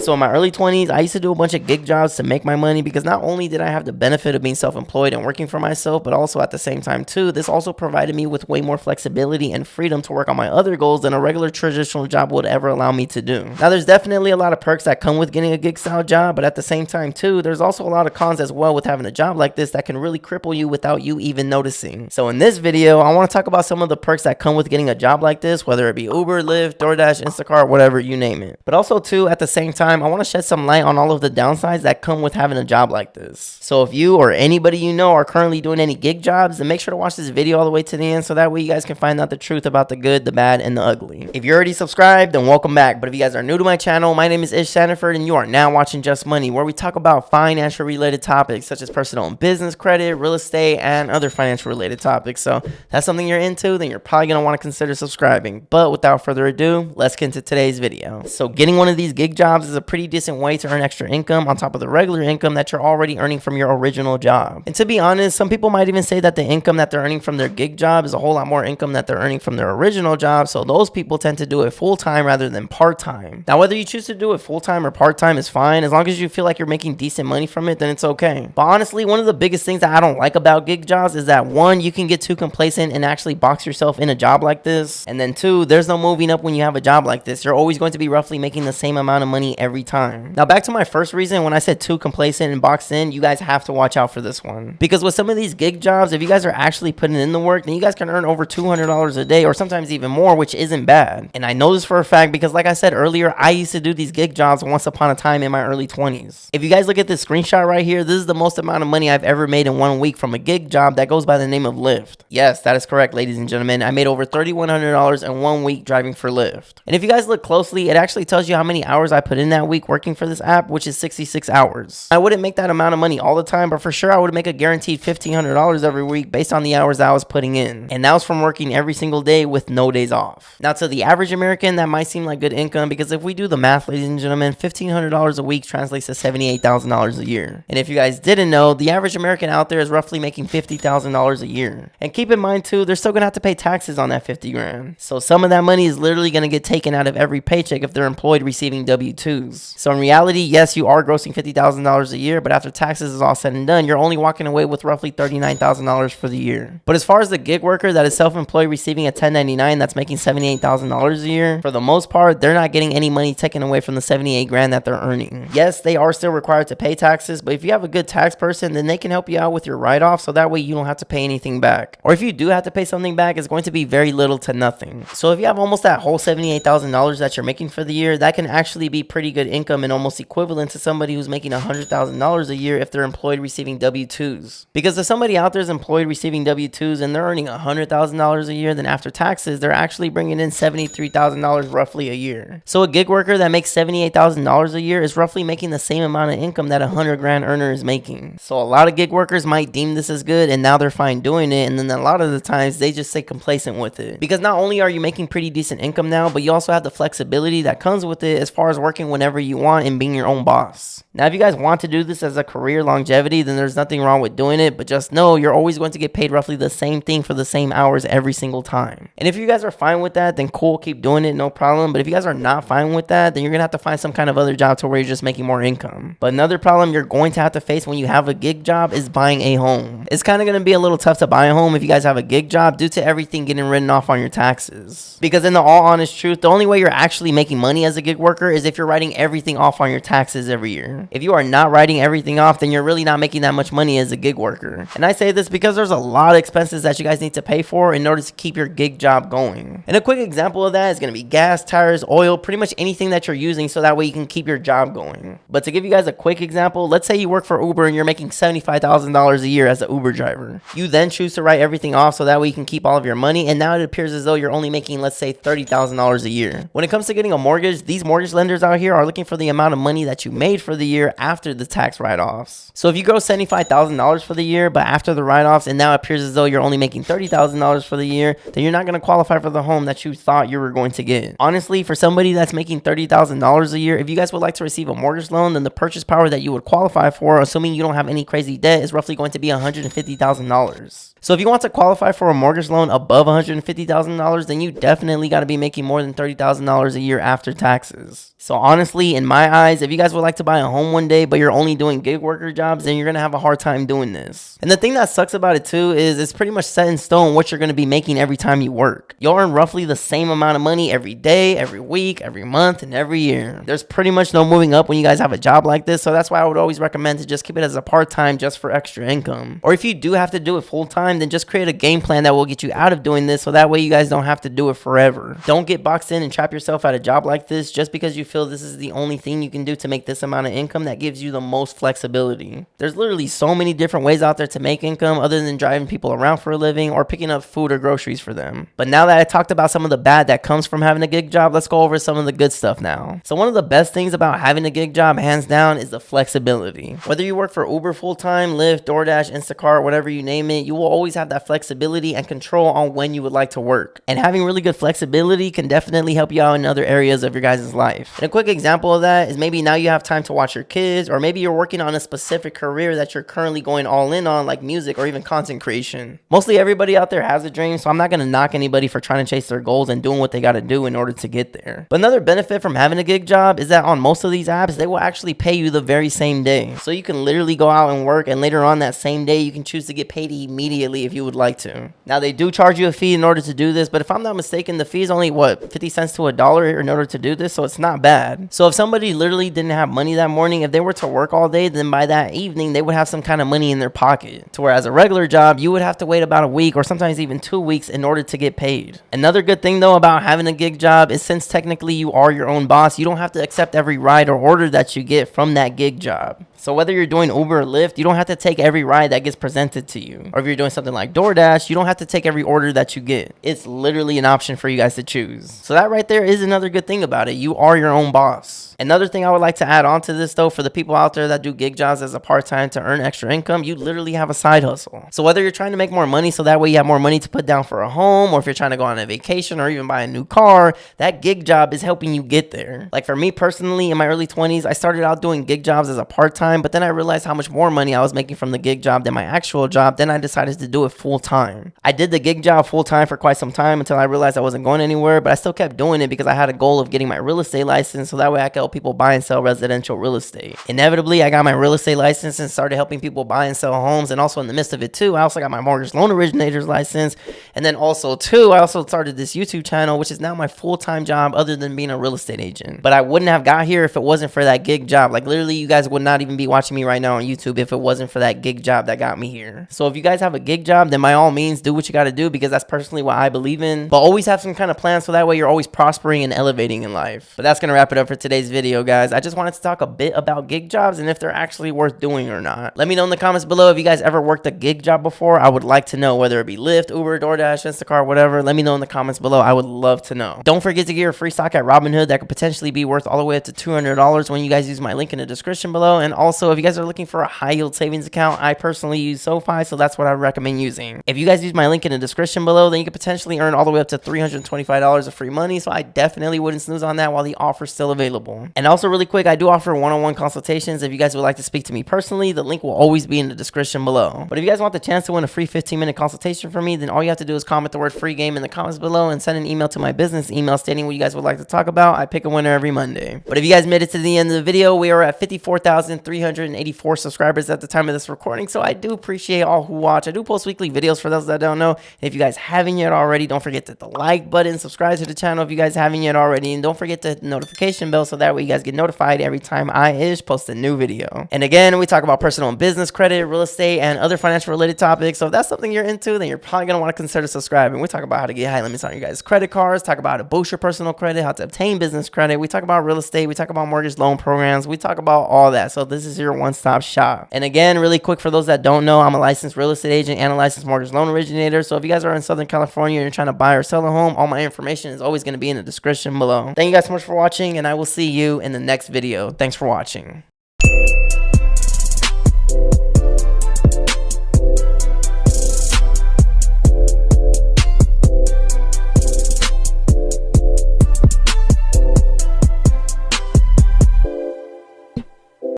So in my early 20s, I used to do a bunch of gig jobs to make my money because not only did I have the benefit of being self-employed and working for myself, but also at the same time too, this also provided me with way more flexibility and freedom to work on my other goals than a regular traditional job would ever allow me to do. Now there's definitely a lot of perks that come with getting a gig style job, but at the same time too, there's also a lot of cons as well with having a job like this that can really cripple you without you even noticing. So in this video, I want to talk about some of the perks that come with getting a job like this, whether it be Uber, Lyft, DoorDash, Instacart, whatever, you name it. But also too, at the same time, I want to shed some light on all of the downsides that come with having a job like this. So if you or anybody you know are currently doing any gig jobs, then make sure to watch this video all the way to the end so that way you guys can find out the truth about the good, the bad, and the ugly. If you're already subscribed, then welcome back. But if you guys are new to my channel, my name is Ismael Sandiford and you are now watching Just Money, where we talk about financial related topics such as personal and business credit, real estate, and other financial related topics. So if that's something you're into, then you're probably going to want to consider subscribing. But without further ado, let's get into today's video. So getting one of these gig jobs is a pretty decent way to earn extra income on top of the regular income that you're already earning from your original job. And to be honest, some people might even say that the income that they're earning from their gig job is a whole lot more income that they're earning from their original job. So those people tend to do it full-time rather than part-time. Now, whether you choose to do it full-time or part-time is fine. As long as you feel like you're making decent money from it, then it's okay. But honestly, one of the biggest things that I don't like about gig jobs is that one, you can get too complacent and actually box yourself in a job like this. And then two, there's no moving up when you have a job like this. You're always going to be roughly making the same amount of money every time. Now, back to my first reason, when I said too complacent and boxed in, you guys have to watch out for this one. Because with some of these gig jobs, if you guys are actually putting in the work, then you guys can earn over $200 a day or sometimes even more, which isn't bad. And I know this for a fact because like I said earlier, I used to do these gig jobs once upon a time in my early 20s. If you guys look at this screenshot right here, this is the most amount of money I've ever made in 1 week from a gig job that goes by the name of Lyft. Yes, that is correct, ladies and gentlemen. I made over $3,100 in 1 week driving for Lyft. And if you guys look closely, it actually tells you how many hours I put in that week working for this app, which is 66 hours. I wouldn't make that amount of money all the time, but for sure I would make a guaranteed $1,500 every week based on the hours that I was putting in. And that was from working every single day with no days off. Now, to the average American, that might seem like good income because if we do the math, ladies and gentlemen, $1,500 a week translates to $78,000 a year. And if you guys didn't know, the average American out there is roughly making $50,000 a year. And keep in mind too, they're still gonna have to pay taxes on that 50 grand. So some of that money is literally gonna get taken out of every paycheck if they're employed receiving W-2s. So in reality, yes, you are grossing $50,000 a year, but after taxes is all said and done, you're only walking away with roughly $39,000 for the year. But as far as the gig worker that is self-employed receiving a 1099 that's making $78,000 a year, for the most part, they're not getting any money taken away from the 78 grand that they're earning. Yes, they are still required to pay taxes, but if you have a good tax person, then they can help you out with your write-off so that way you don't have to pay anything back. Or if you do have to pay something back, it's going to be very little to nothing. So if you have almost that whole $78,000 that you're making for the year, that can actually be pretty good income and almost equivalent to somebody who's making $100,000 a year if they're employed receiving W-2s. Because if somebody out there is employed receiving W-2s and they're earning $100,000 a year, then after taxes, they're actually bringing in $73,000 roughly a year. So a gig worker that makes $78,000 a year is roughly making the same amount of income that a 100 grand earner is making. So a lot of gig workers might deem this as good and now they're fine doing it, and then a lot of the times they just stay complacent with it. Because not only are you making pretty decent income now, but you also have the flexibility that comes with it as far as working whenever you want and being your own boss. Now, if you guys want to do this as a career longevity, then there's nothing wrong with doing it, but just know you're always going to get paid roughly the same thing for the same hours every single time. And if you guys are fine with that, then cool, keep doing it, no problem. But if you guys are not fine with that, then you're gonna have to find some kind of other job to where you're just making more income. But another problem you're going to have to face when you have a gig job is buying a home. It's kind of gonna be a little tough to buy a home if you guys have a gig job due to everything getting written off on your taxes. Because in the all honest truth, the only way you're actually making money as a gig worker is if you're writing everything off on your taxes every year. If you are not writing everything off, then you're really not making that much money as a gig worker. And I say this because there's a lot of expenses that you guys need to pay for in order to keep your gig job going. And a quick example of that is going to be gas, tires, oil, pretty much anything that you're using so that way you can keep your job going. But to give you guys a quick example, let's say you work for Uber and you're making $75,000 a year as an Uber driver. You then choose to write everything off so that way you can keep all of your money, and now it appears as though you're only making, let's say, $30,000 a year. When it comes to getting a mortgage, these mortgage lenders out here are looking for the amount of money that you made for the year after the tax write-offs. So if you gross $75,000 for the year, but after the write-offs and now it appears as though you're only making $30,000 for the year, then you're not going to qualify for the home that you thought you were going to get. Honestly, for somebody that's making $30,000 a year, if you guys would like to receive a mortgage loan, then the purchase power that you would qualify for, assuming you don't have any crazy debt, is roughly going to be $150,000. So if you want to qualify for a mortgage loan above $150,000, then you definitely got to be making more than $30,000 a year after taxes. So honestly, honestly, in my eyes, if you guys would like to buy a home one day, but you're only doing gig worker jobs, then you're going to have a hard time doing this. And the thing that sucks about it too is it's pretty much set in stone what you're going to be making every time you work. You'll earn roughly the same amount of money every day, every week, every month, and every year. There's pretty much no moving up when you guys have a job like this, so that's why I would always recommend to just keep it as a part-time just for extra income. Or if you do have to do it full-time, then just create a game plan that will get you out of doing this, so that way you guys don't have to do it forever. Don't get boxed in and trap yourself at a job like this just because you feel this is the only thing you can do to make this amount of income that gives you the most flexibility. There's literally so many different ways out there to make income other than driving people around for a living or picking up food or groceries for them. But now that I talked about some of the bad that comes from having a gig job, let's go over some of the good stuff now. So one of the best things about having a gig job, hands down, is the flexibility. Whether you work for Uber full-time, Lyft, DoorDash, Instacart, whatever you name it, you will always have that flexibility and control on when you would like to work. And having really good flexibility can definitely help you out in other areas of your guys' life. And a quick example of that is maybe now you have time to watch your kids, or maybe you're working on a specific career that you're currently going all in on, like music or even content creation. Mostly everybody out there has a dream, so I'm not going to knock anybody for trying to chase their goals and doing what they got to do in order to get there. But another benefit from having a gig job is that on most of these apps, they will actually pay you the very same day. So you can literally go out and work, and later on that same day, you can choose to get paid immediately if you would like to. Now, they do charge you a fee in order to do this, but if I'm not mistaken, the fee is only, 50 cents to $1 in order to do this, so it's not bad. So if somebody literally didn't have money that morning, if they were to work all day, then by that evening, they would have some kind of money in their pocket. To whereas a regular job, you would have to wait about a week or sometimes even 2 weeks in order to get paid. Another good thing though about having a gig job is since technically you are your own boss, you don't have to accept every ride or order that you get from that gig job. So whether you're doing Uber or Lyft, you don't have to take every ride that gets presented to you. Or if you're doing something like DoorDash, you don't have to take every order that you get. It's literally an option for you guys to choose. So that right there is another good thing about it. You are your own boss. Another thing I would like to add on to this though, for the people out there that do gig jobs as a part-time to earn extra income, you literally have a side hustle. So whether you're trying to make more money so that way you have more money to put down for a home, or if you're trying to go on a vacation or even buy a new car, that gig job is helping you get there. Like for me personally, in my early 20s, I started out doing gig jobs as a part-time, but then I realized how much more money I was making from the gig job than my actual job. Then I decided to do it full-time. I did the gig job full-time for quite some time until I realized I wasn't going anywhere, but I still kept doing it because I had a goal of getting my real estate license so that way I could help people buy and sell residential real estate. Inevitably, I got my real estate license and started helping people buy and sell homes, and also in the midst of it too, I also got my mortgage loan originator's license, and then also too, I also started this YouTube channel, which is now my full-time job other than being a real estate agent. But I wouldn't have got here if it wasn't for that gig job. Like literally, you guys would not even be watching me right now on YouTube if it wasn't for that gig job that got me here. So if you guys have a gig job, then by all means, do what you got to do because that's personally what I believe in. But always have some kind of plan so that way you're always prospering and elevating in life. But that's going to wrap it up for today's video, guys. I just wanted to talk a bit about gig jobs and if they're actually worth doing or not. Let me know in the comments below if you guys ever worked a gig job before. I would like to know, whether it be Lyft, Uber, DoorDash, Instacart, whatever. Let me know in the comments below. I would love to know. Don't forget to get your free stock at Robinhood that could potentially be worth all the way up to $200 when you guys use my link in the description below. And also, if you guys are looking for a high yield savings account, I personally use SoFi, so that's what I recommend using. If you guys use my link in the description below, then you could potentially earn all the way up to $325 of free money, so I definitely wouldn't snooze on that while the offer's still available. And also really quick, I do offer one-on-one consultations. If you guys would like to speak to me personally, the link will always be in the description below. But if you guys want the chance to win a free 15-minute consultation from me, then all you have to do is comment the word free game in the comments below and send an email to my business email stating what you guys would like to talk about. I pick a winner every Monday. But if you guys made it to the end of the video, we are at 54,384 subscribers at the time of this recording, so I do appreciate all who watch. I do post weekly videos for those that don't know. And if you guys haven't yet already, don't forget to hit the like button, subscribe to the channel if you guys haven't yet already, and don't forget to hit the notification bell so that way you guys get notified every time I post a new video. And again, we talk about personal and business credit, real estate, and other financial related topics. So if that's something you're into, then you're probably going to want to consider subscribing. We talk about how to get high limits on your guys' credit cards, talk about how to boost your personal credit, how to obtain business credit. We talk about real estate. We talk about mortgage loan programs. We talk about all that. So this is your one-stop shop. And again, really quick for those that don't know, I'm a licensed real estate agent and a licensed mortgage loan originator. So if you guys are in Southern California and you're trying to buy or sell a home, all my information is always going to be in the description below. Thank you guys so much for watching, and I will see you in the next video. Thanks for watching.